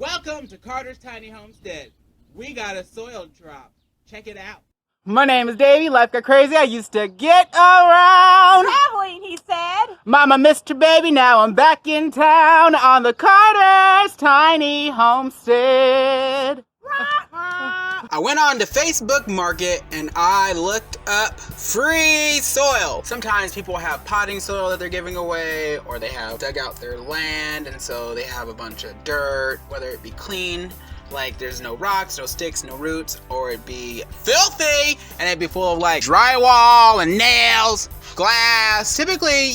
Welcome to Carter's Tiny Homestead. We got a soil drop. Check it out. My name is Davey. Life got crazy. I used to get around. Traveling, he said. Mama missed her baby. Now I'm back in town on the Carter's Tiny Homestead. I went on to Facebook Market and I looked up free soil. Sometimes people have potting soil that they're giving away, or they have dug out their land and so they have a bunch of dirt, whether it be clean, like there's no rocks, no sticks, no roots, or it be filthy and it'd be full of like drywall and nails, glass. Typically,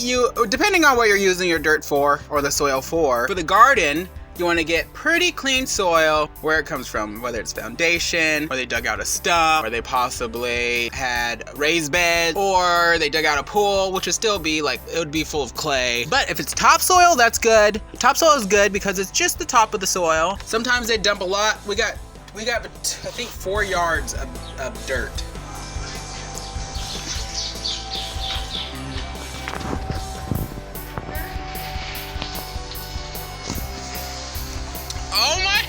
depending on what you're using your dirt for or the soil for the garden, you want to get pretty clean soil where it comes from, whether it's foundation, or they dug out a stump, or they possibly had raised beds, or they dug out a pool, which would still be like, it would be full of clay. But if it's topsoil, that's good. Topsoil is good because it's just the top of the soil. Sometimes they dump a lot. We got I think 4 yards of dirt. Oh my!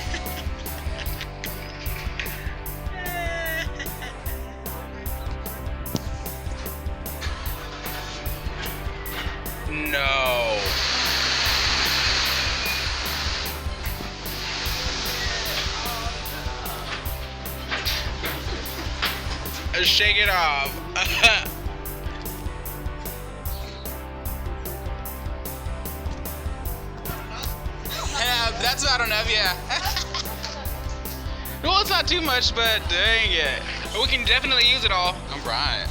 No. Shake it off. Yeah, that's about enough, yeah. Well, it's not too much, but dang it. We can definitely use it all. All right.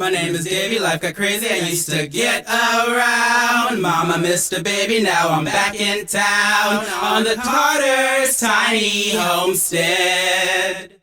My name is Davey, life got crazy, I used to get around. Mama missed a baby, now I'm back in town on the Carter's tiny homestead.